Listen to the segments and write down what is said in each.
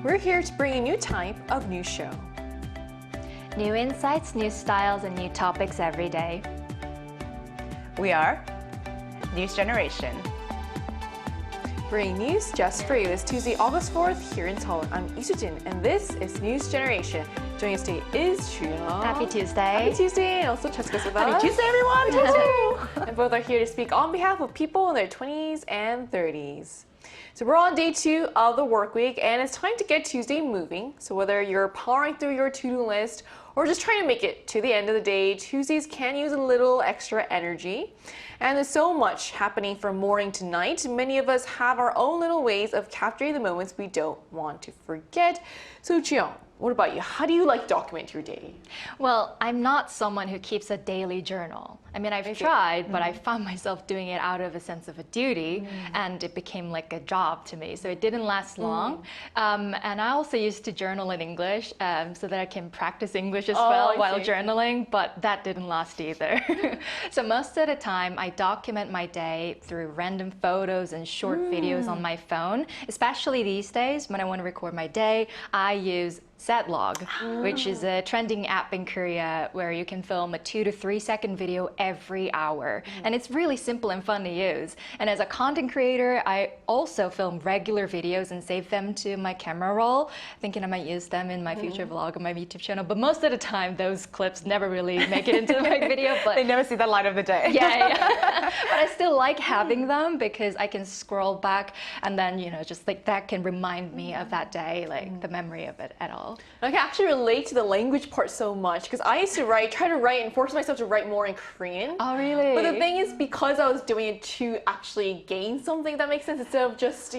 We're here to bring a new type of news show. New insights, new styles, and new topics every day. We are News Generation. Bringing news just for you. It's Tuesday, August 4th here in Seoul. I'm Isujin, and this is News Generation. Joining us today is Chuyoung. Happy Tuesday. Happy Tuesday, and also Cheska's with us. Happy Tuesday, everyone! And both are here to speak on behalf of people in their 20s and 30s. So we're on day 2 of the work week, and it's time to get Tuesday moving. So whether you're powering through your to-do list or just trying to make it to the end of the day, Tuesdays can use a little extra energy. And there's so much happening from morning to night. Many of us have our own little ways of capturing the moments we don't want to forget. So Chuyoung, what about you? How do you document your day? Well, I'm not someone who keeps a daily journal. I mean, I've tried, but I found myself doing it out of a sense of a duty, and it became like a job to me. So it didn't last long. And I also used to journal in English so that I can practice English as well while journaling, but that didn't last either. So most of the time, I document my day through random photos and short videos on my phone. Especially these days, when I want to record my day, I use Setlog, which is a trending app in Korea where you can film a 2 to 3 second video every hour. And it's really simple and fun to use. And as a content creator, I also film regular videos and save them to my camera roll, thinking I might use them in my future vlog on my YouTube channel. But most of the time, those clips never really make it into my video. But They never see the light of the day. yeah. But I still like having them because I can scroll back and then, just that can remind me of that day, the memory of it at all. I can actually relate to the language part so much because I used to try to write and force myself to write more in Korean. Oh, really? But the thing is, because I was doing it to actually gain something, that makes sense, instead of just,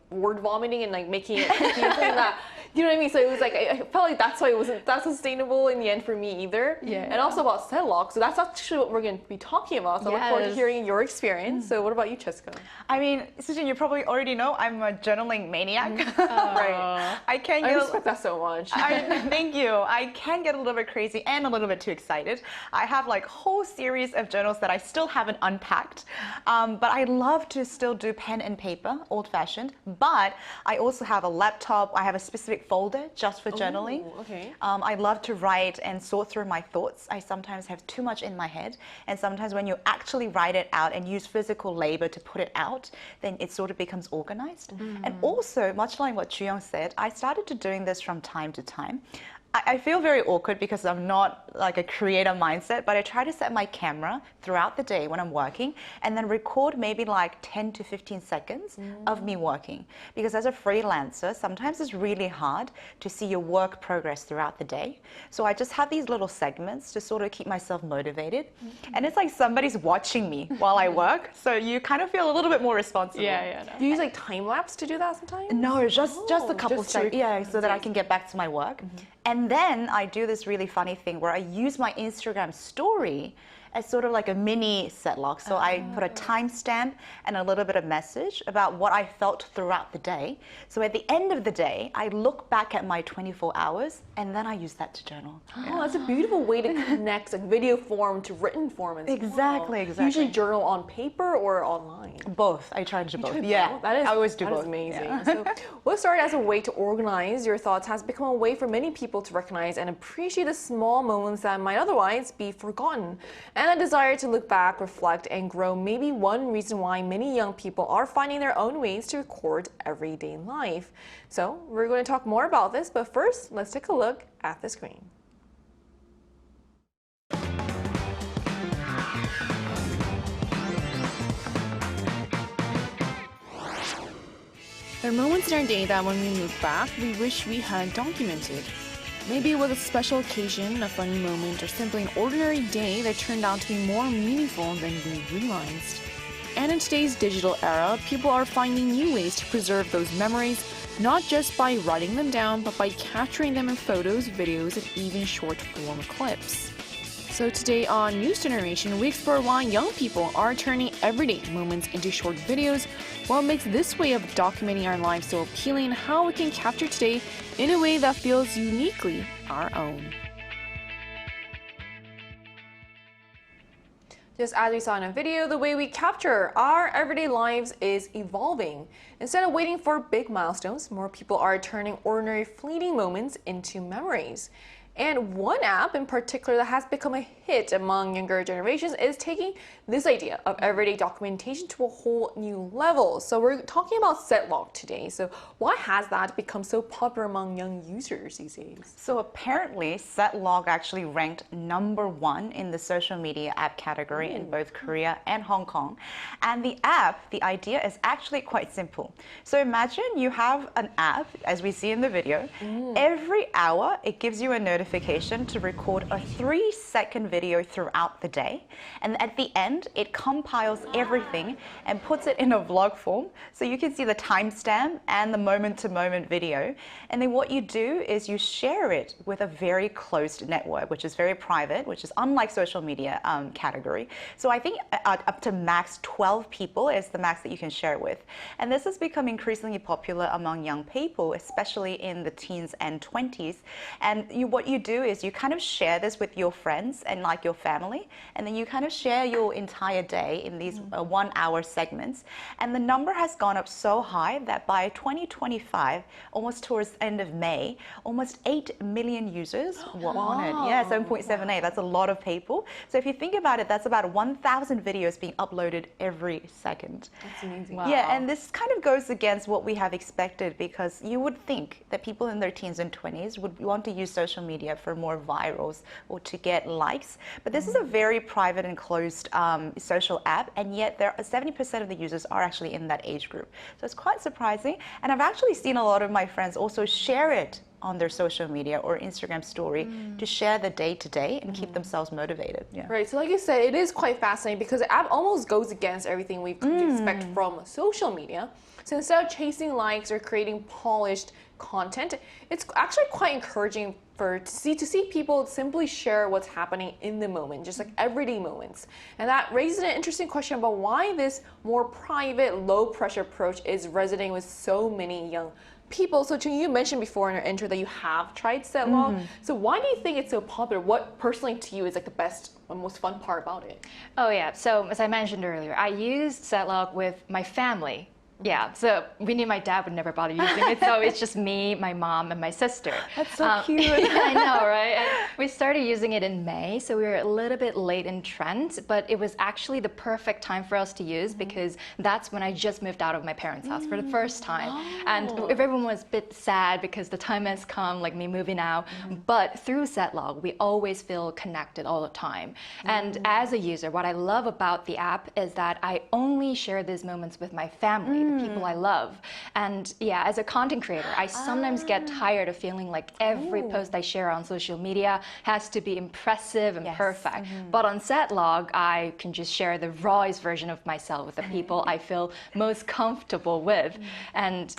word vomiting and making it something that, you know what I mean? So it was I felt like that's why it wasn't that sustainable in the end for me either. Yeah. And also about Setlog, so that's actually what we're going to be talking about. So I look forward to hearing your experience. So what about you, Cheska? I mean, Sujin, you probably already know I'm a journaling maniac. Right. I respect that so much. Thank you. I can get a little bit crazy and a little bit too excited. I have whole series of journals that I still haven't unpacked. But I love to still do pen and paper, old-fashioned. But I also have a laptop. I have a specific folder just for journaling. Okay. I love to write and sort through my thoughts. I sometimes have too much in my head. And sometimes when you actually write it out and use physical labor to put it out, then it sort of becomes organized. And also, much like what Chuyoung said, I started to doing this from time to time. I feel very awkward because I'm not a creator mindset, but I try to set my camera throughout the day when I'm working and then record maybe 10 to 15 seconds of me working. Because as a freelancer, sometimes it's really hard to see your work progress throughout the day. So I just have these little segments to sort of keep myself motivated. And it's like somebody's watching me while I work. So you kind of feel a little bit more responsible. Yeah. Do you use time lapse to do that sometimes? No, just a couple seconds. Yeah, so that I can get back to my work. And then I do this really funny thing where I use my Instagram story as sort of a mini Setlog. So I put a timestamp and a little bit of message about what I felt throughout the day. So at the end of the day, I look back at my 24 hours and then I use that to journal. Oh, that's a beautiful way to connect video form to written form as well. Exactly. You usually journal on paper or online? Both. I try to do both. Yeah, I always do both. That is amazing. Yeah. So what started as a way to organize your thoughts has become a way for many people to recognize and appreciate the small moments that might otherwise be forgotten. And a desire to look back, reflect, and grow may be one reason why many young people are finding their own ways to record everyday life. So we're going to talk more about this, but first, let's take a look at the screen. There are moments in our day that when we look back, we wish we had documented. Maybe it was a special occasion, a funny moment, or simply an ordinary day that turned out to be more meaningful than we realized. And in today's digital era, people are finding new ways to preserve those memories, not just by writing them down, but by capturing them in photos, videos, and even short-form clips. So today on News Generation, we explore why young people are turning everyday moments into short videos, what makes this way of documenting our lives so appealing, and how we can capture today in a way that feels uniquely our own. Just as we saw in a video, the way we capture our everyday lives is evolving. Instead of waiting for big milestones, more people are turning ordinary fleeting moments into memories. And one app in particular that has become a hit among younger generations is taking this idea of everyday documentation to a whole new level. So we're talking about Setlog today. So why has that become so popular among young users these days? So apparently, Setlog actually ranked #1 in the social media app category in both Korea and Hong Kong. And the app, the idea is actually quite simple. So imagine you have an app, as we see in the video. Every hour, it gives you a notification to record a 3-second video throughout the day. And at the end, it compiles everything and puts it in a vlog form. So you can see the timestamp and the moment-to-moment video. And then what you do is you share it with a very closed network, which is very private, which is unlike social media category. So I think up to max 12 people is the max that you can share it with. And this has become increasingly popular among young people, especially in the teens and 20s. And what you do is you kind of share this with your friends and like your family, and then you kind of share your entire day in these 1-hour segments. And the number has gone up so high that by 2025, almost towards the end of May, almost 8 million users were on it. Yeah, 7.78. That's a lot of people. So if you think about it, that's about 1,000 videos being uploaded every second. That's amazing. Wow. Yeah, and this kind of goes against what we have expected, because you would think that people in their teens and 20s would want to use social media for more virals or to get likes. But this is a very private and closed social app, and yet 70% of the users are actually in that age group. So it's quite surprising. And I've actually seen a lot of my friends also share it on their social media or Instagram story to share the day-to-day and keep themselves motivated. Yeah. Right, so like you said, it is quite fascinating because the app almost goes against everything we've come to expect from social media. So instead of chasing likes or creating polished content, it's actually quite encouraging to see people simply share what's happening in the moment, just like everyday moments. And that raises an interesting question about why this more private, low-pressure approach is resonating with so many young people. So Chung, you mentioned before in your intro that you have tried Setlog. So why do you think it's so popular? What personally to you is like the best and most fun part about it? Oh yeah, so as I mentioned earlier, I used Setlog with my family. Yeah, so we knew my dad would never bother using it, so it's just me, my mom, and my sister. That's so cute. I know, right? And we started using it in May, so we were a little bit late in trend, but it was actually the perfect time for us to use because that's when I just moved out of my parents' house for the first time. And everyone was a bit sad because the time has come, like me moving out. But through Setlog, we always feel connected all the time. And as a user, what I love about the app is that I only share these moments with my family, the people I love. And yeah, as a content creator, I sometimes get tired of feeling like every post I share on social media has to be impressive and perfect. But on Setlog, I can just share the rawest version of myself with the people I feel most comfortable with. And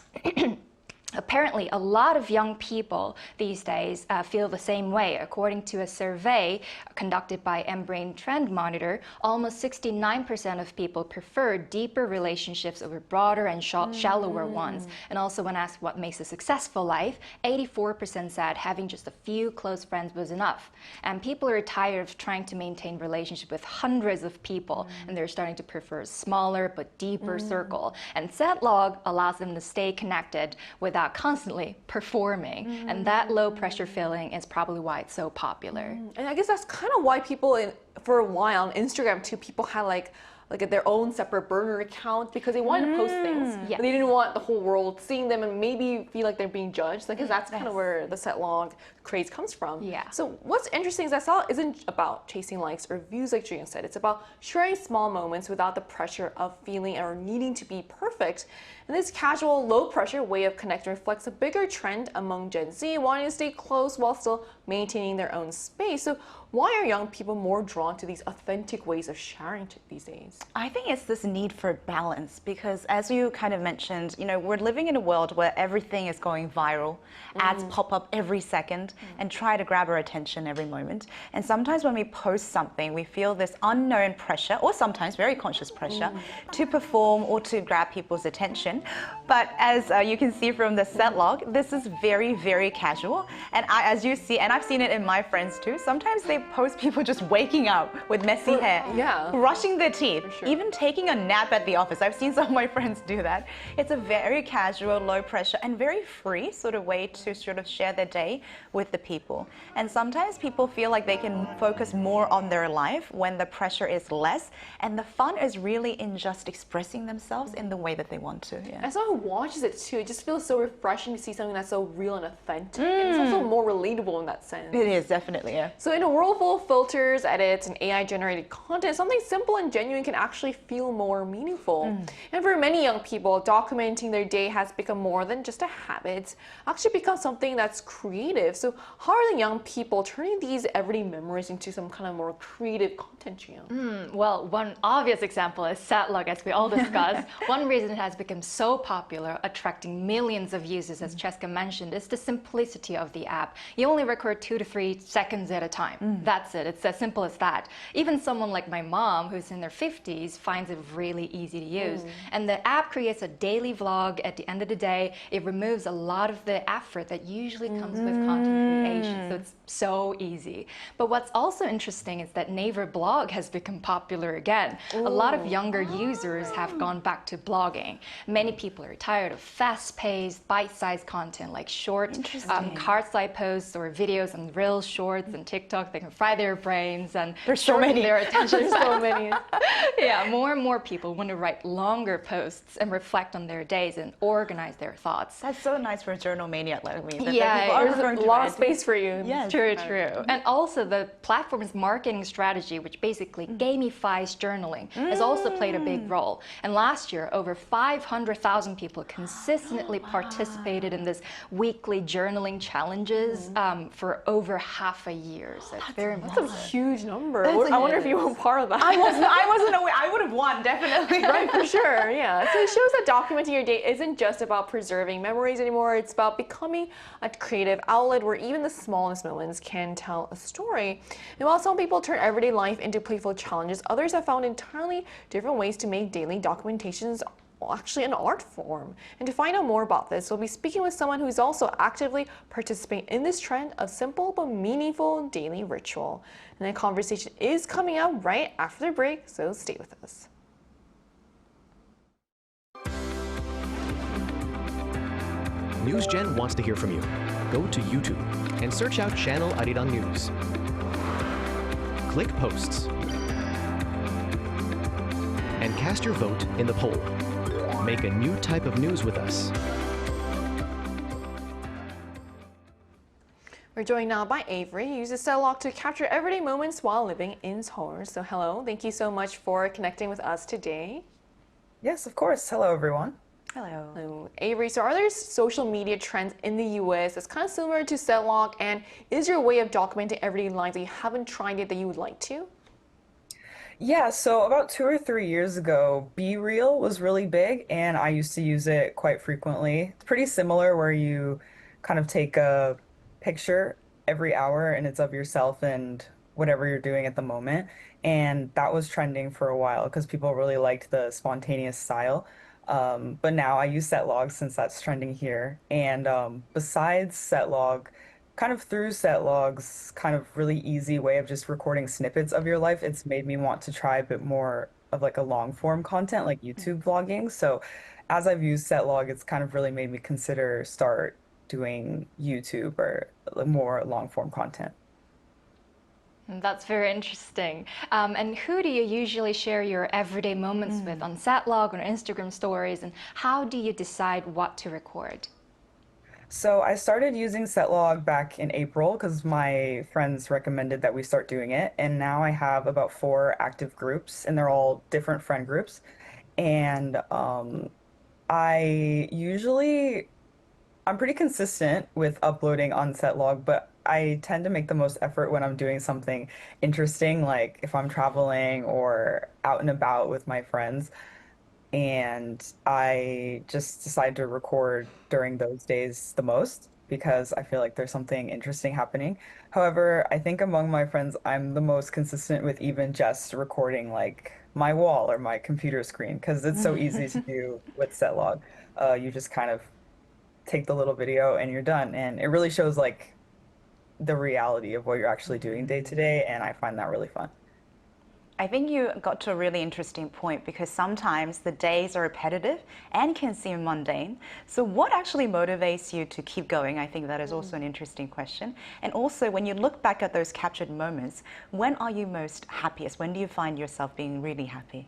apparently, a lot of young people these days feel the same way. According to a survey conducted by mBrain Trend Monitor, almost 69% of people prefer deeper relationships over broader and shallower ones. And also when asked what makes a successful life, 84% said having just a few close friends was enough. And people are tired of trying to maintain relationships with hundreds of people, and they're starting to prefer a smaller but deeper circle. And Setlog allows them to stay connected without constantly performing. And that low pressure feeling is probably why it's so popular. And I guess that's kind of why people for a while on Instagram too, people had like their own separate burner account because they wanted to post things, but they didn't want the whole world seeing them and maybe feel like they're being judged. Like, 'cause that's kind of where the Setlog craze comes from. Yeah. So what's interesting is that Setlog isn't about chasing likes or views like Julian said. It's about sharing small moments without the pressure of feeling or needing to be perfect. And this casual, low-pressure way of connecting reflects a bigger trend among Gen Z wanting to stay close while still maintaining their own space. So why are young people more drawn to these authentic ways of sharing these days? I think it's this need for balance because, as you kind of mentioned, we're living in a world where everything is going viral. Ads pop up every second and try to grab our attention every moment. And sometimes when we post something, we feel this unknown pressure, or sometimes very conscious pressure, to perform or to grab people's attention. But as you can see from the Setlog, this is very, very casual. And as you see, and I've seen it in my friends too, sometimes they I post people just waking up with messy hair, yeah. brushing their teeth, For sure. even taking a nap at the office. I've seen some of my friends do that. It's a very casual, low pressure, and very free sort of way to sort of share their day with the people. And sometimes people feel like they can focus more on their life when the pressure is less, and the fun is really in just expressing themselves in the way that they want to. Yeah. As someone who watches it too, it just feels so refreshing to see something that's so real and authentic. And it's also more relatable in that sense. It is, definitely, yeah. So in a world full of filters, edits, and AI-generated content, something simple and genuine can actually feel more meaningful. And for many young people, documenting their day has become more than just a habit. It's actually become something that's creative. So how are the young people turning these everyday memories into some kind of more creative content? Well, one obvious example is Setlog, as we all discussed. One reason it has become so popular, attracting millions of users, as Cheska mentioned, is the simplicity of the app. You only record 2 to 3 seconds at a time. That's it. It's as simple as that. Even someone like my mom, who's in their 50s, finds it really easy to use. And the app creates a daily vlog at the end of the day. It removes a lot of the effort that usually comes with content creation. So it's so easy. But what's also interesting is that Naver blog has become popular again. A lot of younger users have gone back to blogging. Many people are tired of fast-paced, bite-sized content like short card-side posts or videos on Reels, Shorts, and TikTok. They can fry their brains and There's so shorten many. their attention There's so many. Yeah, more and more people want to write longer posts and reflect on their days and organize their thoughts. That's so nice for a journal maniac like me. That Yeah, people are there's referring A to lot it. of space for you. Yes. True, true. And also the platform's marketing strategy, which basically gamifies journaling, has also played a big role. And last year, over 500,000 people consistently participated in this weekly journaling challenges for over half a year. So it's very That's a impressive. huge number. I wonder if you were part of that. I wasn't aware. I would have won, definitely. Right, for sure, yeah. So it shows that documenting your day isn't just about preserving memories anymore. It's about becoming a creative outlet where even the smallest moments can tell a story. And while some people turn everyday life into playful challenges, others have found entirely different ways to make daily documentations actually an art form. And to find out more about this, we'll be speaking with someone who's also actively participating in this trend of simple but meaningful daily ritual. And that conversation is coming out right after the break, so stay with us. NewsGen wants to hear from you. Go to YouTube and search out Channel Arirang News. Click Posts and cast your vote in the poll. Make a new type of news with us. We're joined now by Avery, who uses Setlog to capture everyday moments while living in Seoul. So hello, thank you so much for connecting with us today. Yes, of course. Hello, everyone. Hello. Hello, Avery. So are there social media trends in the US that's kind of similar to Setlog? And is your a way of documenting everyday life that you haven't tried yet that you would like to? Yeah, so about 2 or 3 years ago, Be Real was really big, and I used to use it quite frequently. It's pretty similar where you kind of take a picture every hour and it's of yourself and whatever you're doing at the moment. And that was trending for a while because people really liked the spontaneous style. But now I use Setlog since that's trending here. And besides Setlog, kind of through Setlog's kind of really easy way of just recording snippets of your life, it's made me want to try a bit more of like a long form content like YouTube vlogging. So as I've used Setlog, it's kind of really made me consider start doing YouTube or more long form content. That's very interesting. And who do you usually share your everyday moments with on Setlog or Instagram stories? And how do you decide what to record? So I started using Setlog back in April because my friends recommended that we start doing it. And now I have about 4 active groups, and they're all different friend groups. And I'm pretty consistent with uploading on Setlog, but I tend to make the most effort when I'm doing something interesting, like if I'm traveling or out and about with my friends. And I just decide to record during those days the most because I feel like there's something interesting happening. However, I think among my friends, I'm the most consistent with even just recording like my wall or my computer screen because it's so easy to do with Setlog. You just kind of take the little video and you're done. And it really shows like the reality of what you're actually doing day to day, and I find that really fun. I think you got to a really interesting point because sometimes the days are repetitive and can seem mundane. So what actually motivates you to keep going? I think that is also an interesting question. And also, when you look back at those captured moments, when are you most happiest? When do you find yourself being really happy?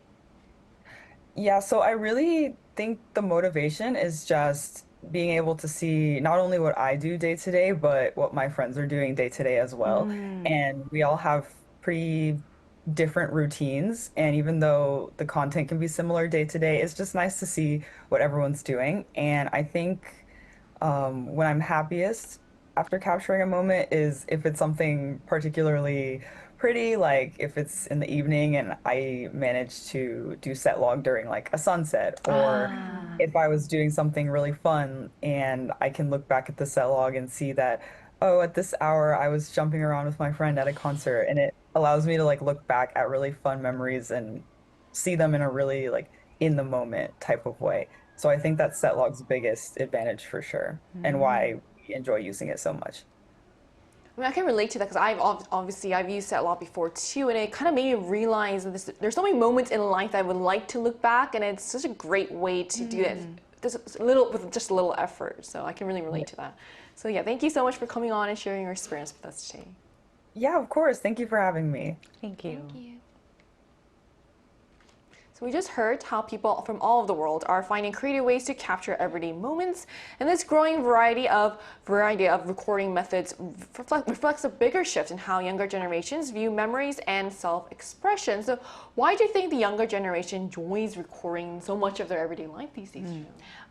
Yeah, so I really think the motivation is just being able to see not only what I do day to day, but what my friends are doing day to day as well. And we all have pretty different routines. And even though the content can be similar day to day, it's just nice to see what everyone's doing. And I think when I'm happiest after capturing a moment is if it's something particularly pretty, like if it's in the evening and I managed to do Setlog during like a sunset, or if I was doing something really fun and I can look back at the Setlog and see that, oh, at this hour I was jumping around with my friend at a concert, and it allows me to like look back at really fun memories and see them in a really like in the moment type of way. So I think that's Setlog's biggest advantage for sure, and why we enjoy using it so much. I mean, I can relate to that because I've used Setlog before too, and it kind of made me realize that there's so many moments in life that I would like to look back, and it's such a great way to do it. With just a little effort, so I can really relate to that. So yeah, thank you so much for coming on and sharing your experience with us today. Yeah, of course. Thank you for having me. Thank you. Thank you. So we just heard how people from all over the world are finding creative ways to capture everyday moments, and this growing variety of recording methods reflects a bigger shift in how younger generations view memories and self-expression. So why do you think the younger generation enjoys recording so much of their everyday life these days?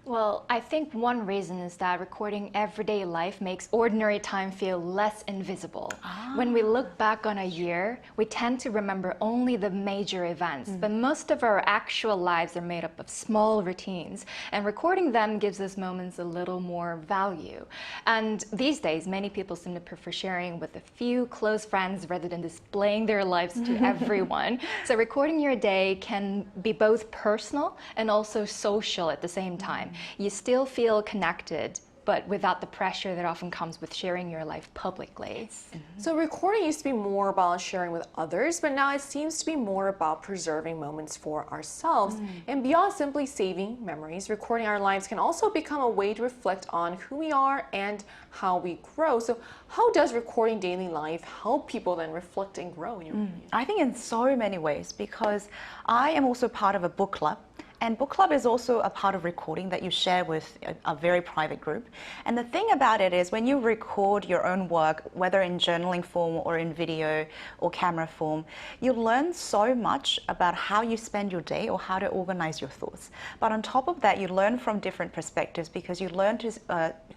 Well, I think one reason is that recording everyday life makes ordinary time feel less invisible. When we look back on a year, we tend to remember only the major events, but most of our actual lives are made up of small routines, and recording them gives those moments a little more value. And these days, many people seem to prefer sharing with a few close friends rather than displaying their lives to everyone. So recording your day can be both personal and also social at the same time. You still feel connected, but without the pressure that often comes with sharing your life publicly. So recording used to be more about sharing with others, but now it seems to be more about preserving moments for ourselves. And beyond simply saving memories, recording our lives can also become a way to reflect on who we are and how we grow. So how does recording daily life help people then reflect and grow in your opinion? I think in so many ways, because I am also part of a book club. And book club is also a part of recording that you share with a very private group. And the thing about it is when you record your own work, whether in journaling form or in video or camera form, you learn so much about how you spend your day or how to organize your thoughts. But on top of that, you learn from different perspectives because you learn to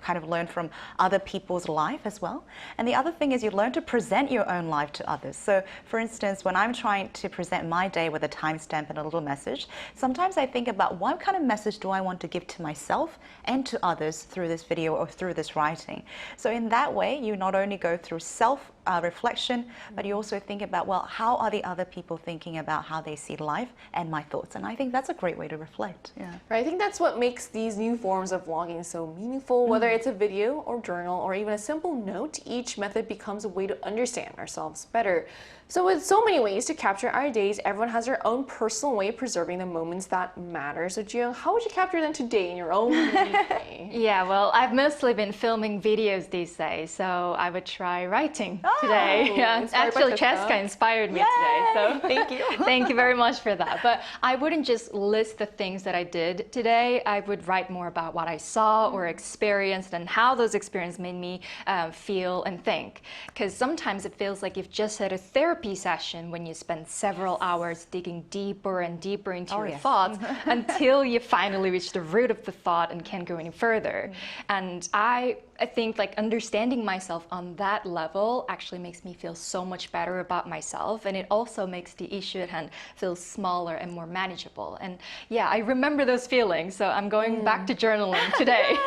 kind of learn from other people's life as well. And the other thing is you learn to present your own life to others. So for instance, when I'm trying to present my day with a timestamp and a little message, sometimes I think about what kind of message do I want to give to myself and to others through this video or through this writing. So in that way, you not only go through self-reflection, but you also think about, well, how are the other people thinking about how they see life and my thoughts? And I think that's a great way to reflect. Yeah. Right, I think that's what makes these new forms of vlogging so meaningful. Whether it's a video or journal or even a simple note, each method becomes a way to understand ourselves better. So with so many ways to capture our days, everyone has their own personal way of preserving the moments that matter. So Jiyoung, how would you capture them today in your own unique way? Yeah, well, I've mostly been filming videos these days, so I would try writing today. Yeah, inspired by actually, TikTok. Cheska inspired me today, so Thank you. thank you very much for that. But I wouldn't just list the things that I did today. I would write more about what I saw or experienced and how those experiences made me feel and think. Because sometimes it feels like you've just had a therapy session when you spend several hours digging deeper and deeper into your thoughts until you finally reach the root of the thought and can't go any further. And I think like understanding myself on that level actually actually makes me feel so much better about myself, and it also makes the issue at hand feel smaller and more manageable. And yeah, I remember those feelings, so I'm going back to journaling today.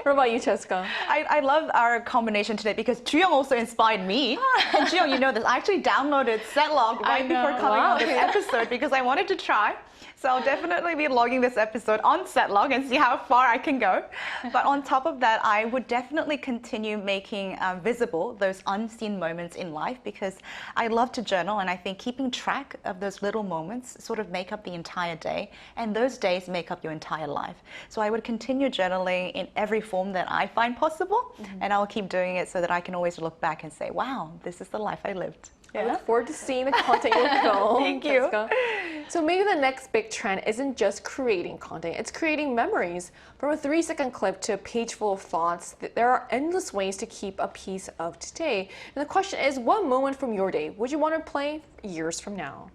What about you, Jessica? I love our combination today because Juyong also inspired me. And Juyong, you know this, I actually downloaded Setlog right before coming on this episode because I wanted to try. So I'll definitely be logging this episode on Setlog and see how far I can go. But on top of that, I would definitely continue making visible those unseen moments in life because I love to journal, and I think keeping track of those little moments sort of make up the entire day, and those days make up your entire life. So I would continue journaling in every form that I find possible, and I'll keep doing it so that I can always look back and say, wow, this is the life I lived. I look forward to seeing the content you'll film. Thank you. Jessica. So maybe the next big trend isn't just creating content, it's creating memories. From a 3-second clip to a page full of thoughts, there are endless ways to keep a piece of today. And the question is, what moment from your day would you want to play years from now?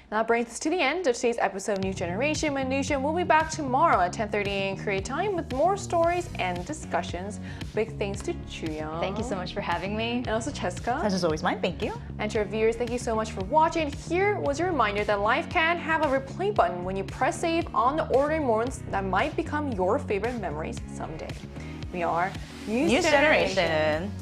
And that brings us to the end of today's episode of New Generation Minutia. We'll be back tomorrow at 10:30 a.m. Korea time with more stories and discussions. Big thanks to Juyong. Thank you so much for having me. And also Jessica. As is always mine, thank you. And to our viewers, thank you so much for watching. Here was your reminder that life can have a replay button when you press save on the ordinary moments that might become your favorite memories someday. We are New Generation.